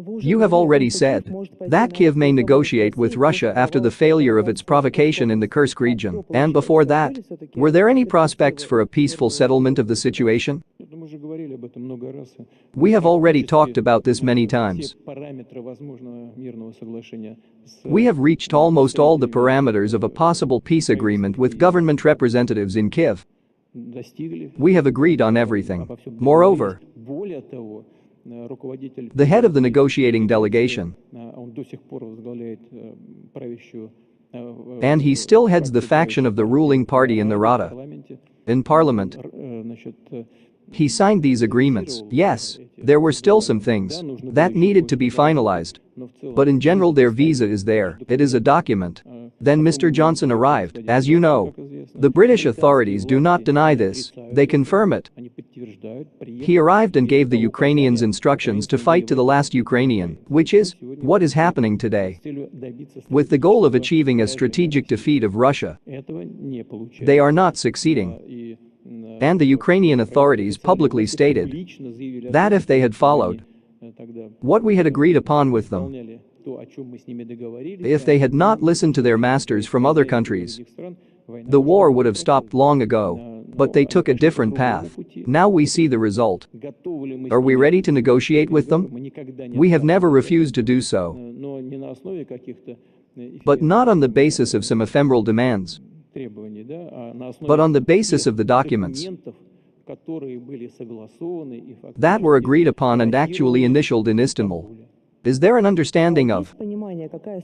You have already said that Kiev may negotiate with Russia after the failure of its provocation in the Kursk region, and before that, were there any prospects for a peaceful settlement of the situation? We have already talked about this many times. We have reached almost all the parameters of a possible peace agreement with government representatives in Kiev. We have agreed on everything. Moreover, the head of the negotiating delegation, and he still heads the faction of the ruling party in the Rada, in parliament. He signed these agreements. Yes, there were still some things that needed to be finalized. But in general their visa is there, it is a document. Then Mr. Johnson arrived, as you know. The British authorities do not deny this, they confirm it. He arrived and gave the Ukrainians instructions to fight to the last Ukrainian, which is what is happening today. With the goal of achieving a strategic defeat of Russia. They are not succeeding. And the Ukrainian authorities publicly stated that if they had followed what we had agreed upon with them, if they had not listened to their masters from other countries, the war would have stopped long ago, but they took a different path. Now we see the result. Are we ready to negotiate with them? We have never refused to do so, but not on the basis of some ephemeral demands, but on the basis of the documents that were agreed upon and actually initialed in Istanbul. Is there an understanding of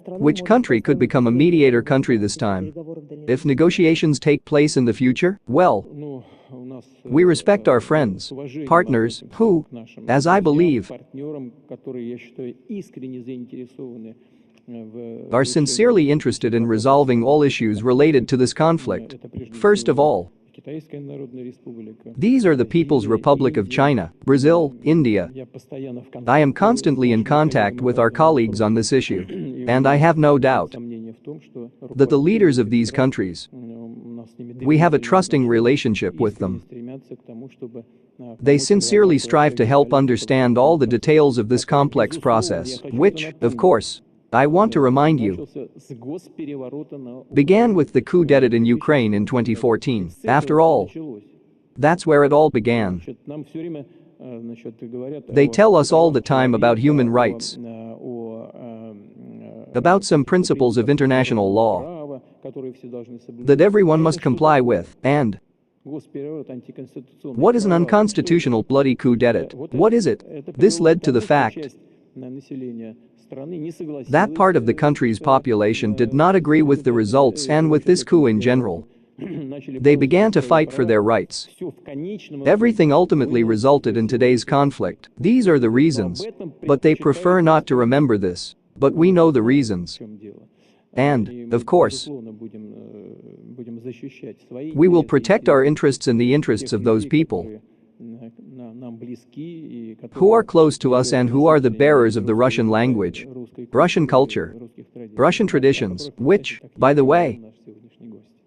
which country could become a mediator country this time? If negotiations take place in the future, well, we respect our friends, partners, who, as I believe, are sincerely interested in resolving all issues related to this conflict. First of all, these are the People's Republic of China, Brazil, India. I am constantly in contact with our colleagues on this issue, and I have no doubt that the leaders of these countries, we have a trusting relationship with them. They sincerely strive to help understand all the details of this complex process, which, of course, I want to remind you, began with the coup d'etat in Ukraine in 2014. After all, that's where it all began. They tell us all the time about human rights, about some principles of international law that everyone must comply with, and what is an unconstitutional bloody coup d'etat? What is it? This led to the fact that part of the country's population did not agree with the results and with this coup in general. They began to fight for their rights. Everything ultimately resulted in today's conflict. These are the reasons, but they prefer not to remember this. But we know the reasons. And, of course, we will protect our interests and the interests of those people who are close to us and who are the bearers of the Russian language, Russian culture, Russian traditions, which, by the way,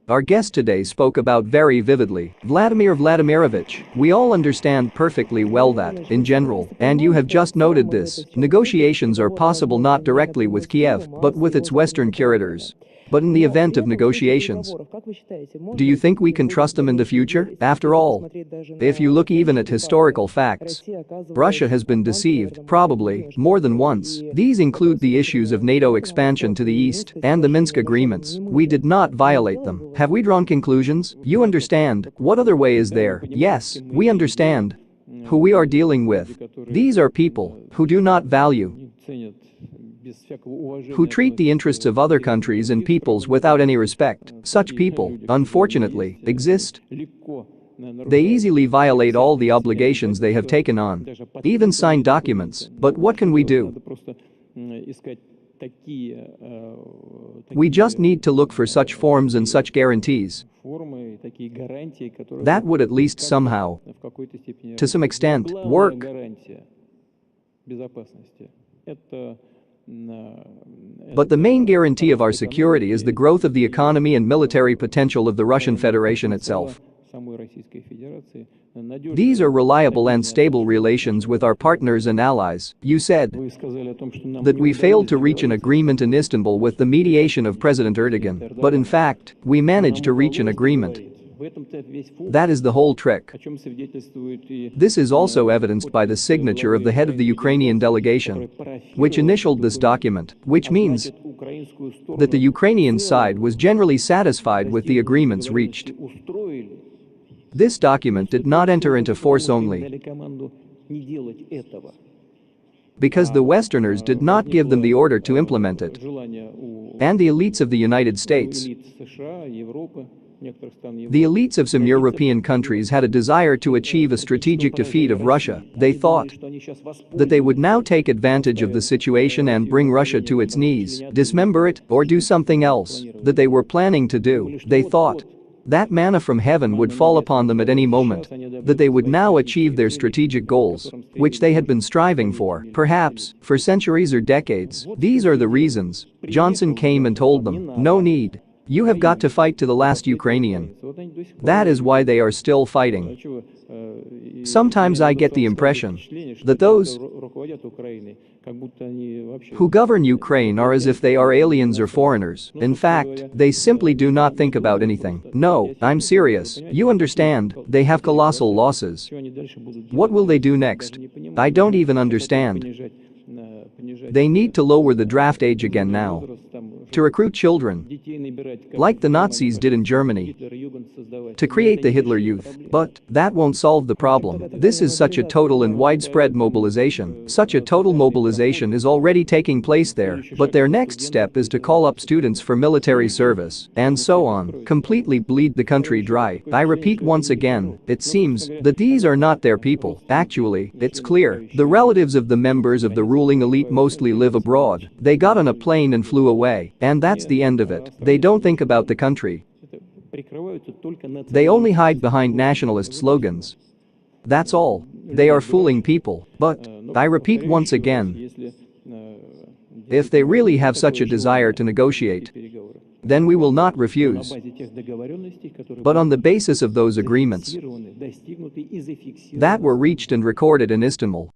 our guest today spoke about very vividly. Vladimir Vladimirovich, we all understand perfectly well that, in general, and you have just noted this, negotiations are possible not directly with Kiev, but with its western curators. But in the event of negotiations, do you think we can trust them in the future? After all, if you look even at historical facts, Russia has been deceived, probably, more than once. These include the issues of NATO expansion to the east and the Minsk agreements. We did not violate them. Have we drawn conclusions? You understand. What other way is there? Yes, we understand who we are dealing with. These are people who do not value, who treat the interests of other countries and peoples without any respect. Such people, unfortunately, exist. They easily violate all the obligations they have taken on, even sign documents. But what can we do? We just need to look for such forms and such guarantees that would at least somehow, to some extent, work. But the main guarantee of our security is the growth of the economy and military potential of the Russian Federation itself. These are reliable and stable relations with our partners and allies, you said. That we failed to reach an agreement in Istanbul with the mediation of President Erdogan, but in fact, we managed to reach an agreement. That is the whole trick. This is also evidenced by the signature of the head of the Ukrainian delegation, which initialed this document, which means that the Ukrainian side was generally satisfied with the agreements reached. This document did not enter into force only because the Westerners did not give them the order to implement it, and the elites of the United States, the elites of some European countries had a desire to achieve a strategic defeat of Russia. They thought that they would now take advantage of the situation and bring Russia to its knees, dismember it, or do something else that they were planning to do. They thought that manna from heaven would fall upon them at any moment, that they would now achieve their strategic goals, which they had been striving for, perhaps, for centuries or decades. These are the reasons. Johnson came and told them, no need. You have got to fight to the last Ukrainian. That is why they are still fighting. Sometimes I get the impression that those who govern Ukraine are as if they are aliens or foreigners. In fact, they simply do not think about anything. No, I'm serious. You understand, they have colossal losses. What will they do next? I don't even understand. They need to lower the draft age again now. To recruit children, like the Nazis did in Germany, to create the Hitler Youth. But that won't solve the problem. This is such a total and widespread mobilization. Such a total mobilization is already taking place there, but their next step is to call up students for military service, and so on, completely bleed the country dry. I repeat once again, it seems that these are not their people. Actually, it's clear. The relatives of the members of the ruling elite mostly live abroad. They got on a plane and flew away. And that's the end of it. They don't think about the country. They only hide behind nationalist slogans. That's all. They are fooling people. But, I repeat once again, if they really have such a desire to negotiate, then we will not refuse. But on the basis of those agreements that were reached and recorded in Istanbul,